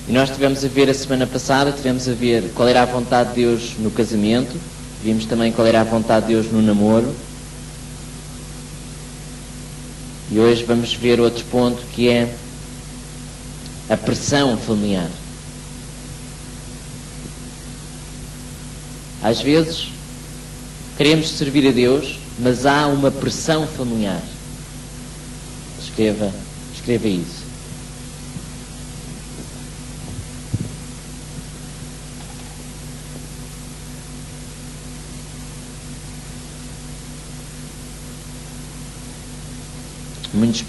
E nós tivemos a ver a semana passada, tivemos a ver qual era a vontade de Deus no casamento, vimos também qual era a vontade de Deus no namoro. E hoje vamos ver outro ponto, que é a pressão familiar. Às vezes queremos servir a Deus, mas há uma pressão familiar. Escreva isso.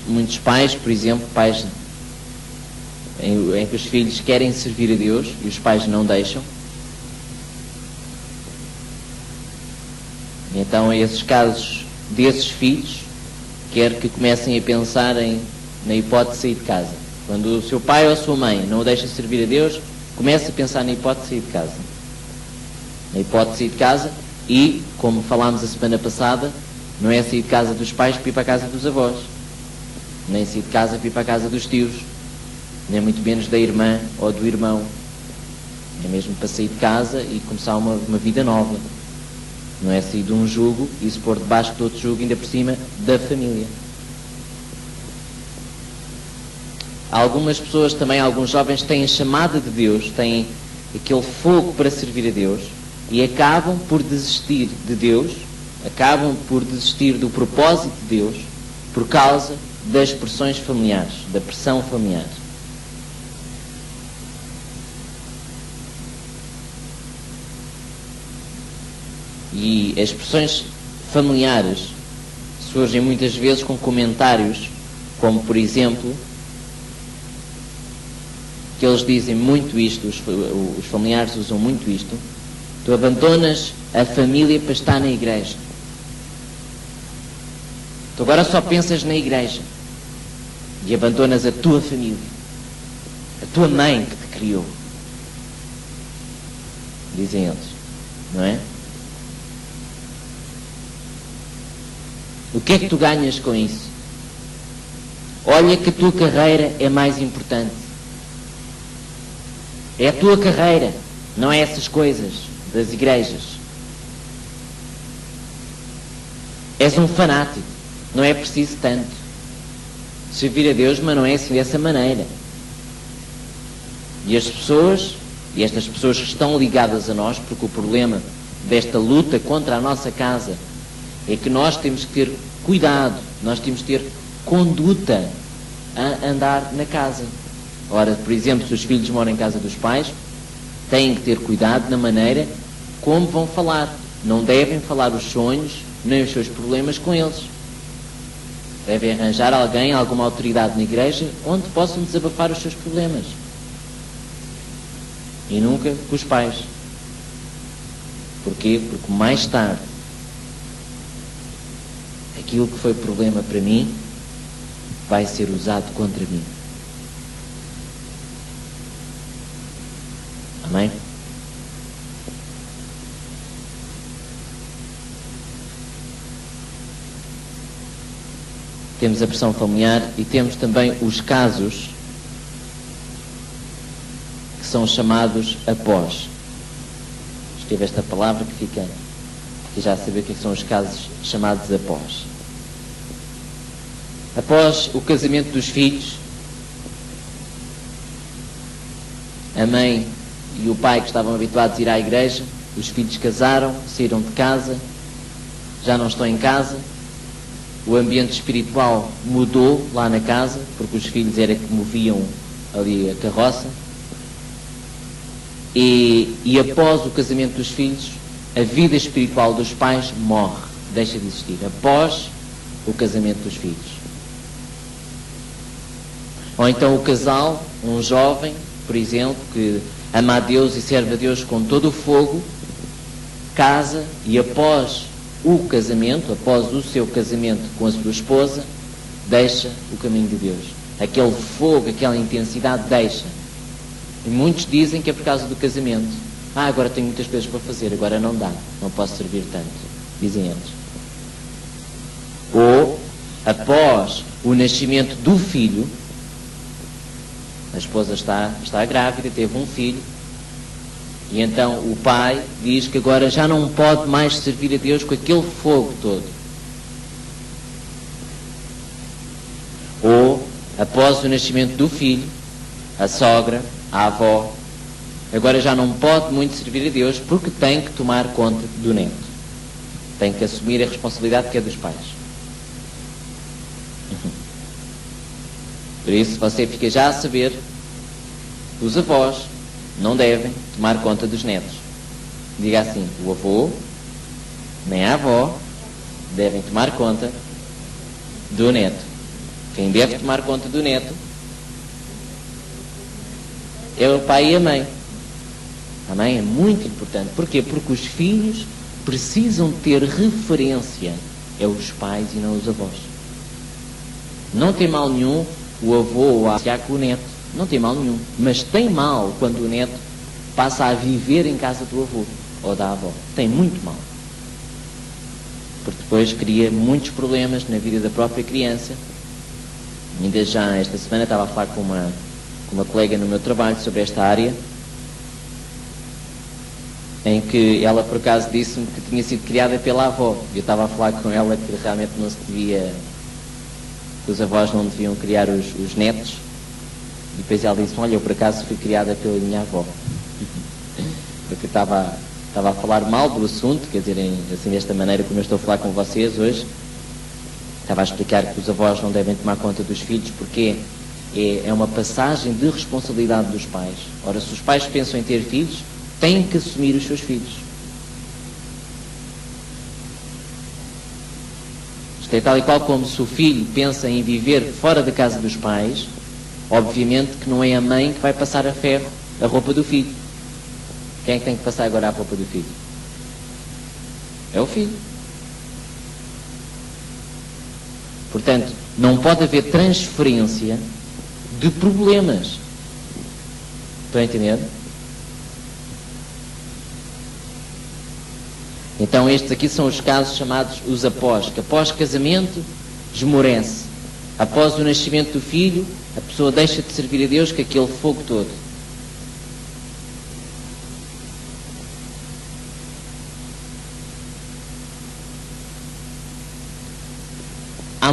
Muitos pais, por exemplo, pais em que os filhos querem servir a Deus e os pais não deixam. Então, em esses casos desses filhos, quer que comecem a pensar na hipótese de sair de casa. Quando o seu pai ou a sua mãe não o deixa servir a Deus, comece a pensar na hipótese de sair de casa. Na hipótese de sair de casa e, como falámos a semana passada, não é sair de casa dos pais para ir para a casa dos avós. Nem sair de casa para ir para a casa dos tios. Nem muito menos da irmã ou do irmão. É mesmo para sair de casa e começar uma vida nova. Não é sair de um jugo e se pôr debaixo de outro jugo, ainda por cima da família. Algumas pessoas também, alguns jovens, têm a chamada de Deus, têm aquele fogo para servir a Deus e acabam por desistir de Deus, acabam por desistir do propósito de Deus por causa das pressões familiares, da pressão familiar. E as pressões familiares surgem muitas vezes com comentários, como por exemplo, que eles dizem muito isto, os familiares usam muito isto: tu abandonas a família para estar na igreja. Tu agora só pensas na igreja e abandonas a tua família, a tua mãe que te criou. Dizem eles, não é? O que é que tu ganhas com isso? Olha que a tua carreira é mais importante. É a tua carreira, não é essas coisas das igrejas. És um fanático, não é preciso tanto. Servir a Deus, mas não é assim dessa maneira. E as pessoas, e estas pessoas que estão ligadas a nós, porque o problema desta luta contra a nossa casa é que nós temos que ter cuidado, nós temos que ter conduta a andar na casa. Ora, por exemplo, se os filhos moram em casa dos pais, têm que ter cuidado na maneira como vão falar. Não devem falar os sonhos, nem os seus problemas com eles. Devem arranjar alguém, alguma autoridade na igreja, onde possam desabafar os seus problemas. E nunca com os pais. Porquê? Porque mais tarde, aquilo que foi problema para mim vai ser usado contra mim. Amém? Temos a pressão familiar e temos também os casos que são chamados após. Escreve esta palavra que fica aqui já a saber o que são os casos chamados após. Após o casamento dos filhos, a mãe e o pai que estavam habituados a ir à igreja, os filhos casaram, saíram de casa, já não estão em casa, o ambiente espiritual mudou lá na casa, porque os filhos era que moviam ali a carroça, e após o casamento dos filhos, a vida espiritual dos pais morre, deixa de existir, após o casamento dos filhos. Ou então o casal, um jovem, por exemplo, que ama a Deus e serve a Deus com todo o fogo, casa e após o casamento, após o seu casamento com a sua esposa, deixa o caminho de Deus. Aquele fogo, aquela intensidade deixa. E muitos dizem que é por causa do casamento. Agora tenho muitas coisas para fazer, agora não dá, não posso servir tanto, dizem eles. Ou, após o nascimento do filho, A esposa está grávida, teve um filho, e então o pai diz que agora já não pode mais servir a Deus com aquele fogo todo. Ou, após o nascimento do filho, a sogra, a avó, agora já não pode muito servir a Deus porque tem que tomar conta do neto. Tem que assumir a responsabilidade que é dos pais. Por isso, você fica já a saber, os avós não devem tomar conta dos netos. Diga assim, o avô, nem a avó, devem tomar conta do neto. Quem deve tomar conta do neto é o pai e a mãe. A mãe é muito importante. Porquê? Porque os filhos precisam ter referência. É os pais e não os avós. Não tem mal nenhum o avô ou a avó com o neto. Não tem mal nenhum. Mas tem mal quando o neto passa a viver em casa do avô ou da avó. Tem muito mal. Porque depois cria muitos problemas na vida da própria criança. Ainda já esta semana estava a falar com uma colega no meu trabalho sobre esta área, em que ela por acaso disse-me que tinha sido criada pela avó. Eu estava a falar com ela que realmente não se devia, que os avós não deviam criar os netos, e depois ela disse-me, olha, eu por acaso fui criada pela minha avó. Porque estava a falar mal do assunto, quer dizer, assim desta maneira como eu estou a falar com vocês hoje. Estava a explicar que os avós não devem tomar conta dos filhos porque é uma passagem de responsabilidade dos pais. Ora, se os pais pensam em ter filhos, têm que assumir os seus filhos. Isto é tal e qual como se o filho pensa em viver fora da casa dos pais, obviamente que não é a mãe que vai passar a ferro a roupa do filho. Quem é que tem que passar agora a roupa do filho? É o filho. Portanto, não pode haver transferência de problemas. Estão a entender? Então estes aqui são os casos chamados os após, que após casamento esmorece. Após o nascimento do filho, a pessoa deixa de servir a Deus com aquele fogo todo. Há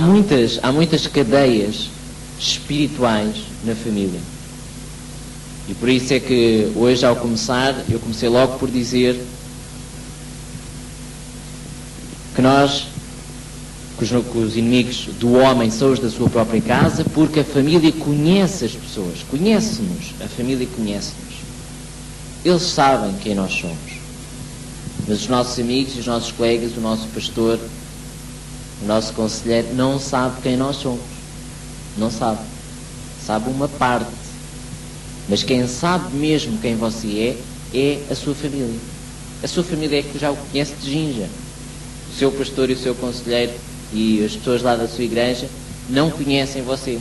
muitas cadeias espirituais na família. E por isso é que hoje, ao começar, eu comecei logo por dizer que nós, que os inimigos do homem são os da sua própria casa, porque a família conhece as pessoas, conhece-nos, a família conhece-nos. Eles sabem quem nós somos. Mas os nossos amigos, os nossos colegas, o nosso pastor, o nosso conselheiro não sabe quem nós somos. Não sabe. Sabe uma parte. Mas quem sabe mesmo quem você é a sua família. A sua família é que já o conhece de ginja. O seu pastor e o seu conselheiro e as pessoas lá da sua igreja não conhecem você.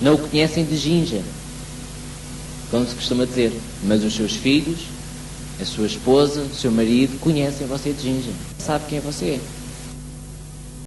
Não o conhecem de ginja, como se costuma dizer. Mas os seus filhos, a sua esposa, o seu marido conhecem você de ginja. Sabe quem você é.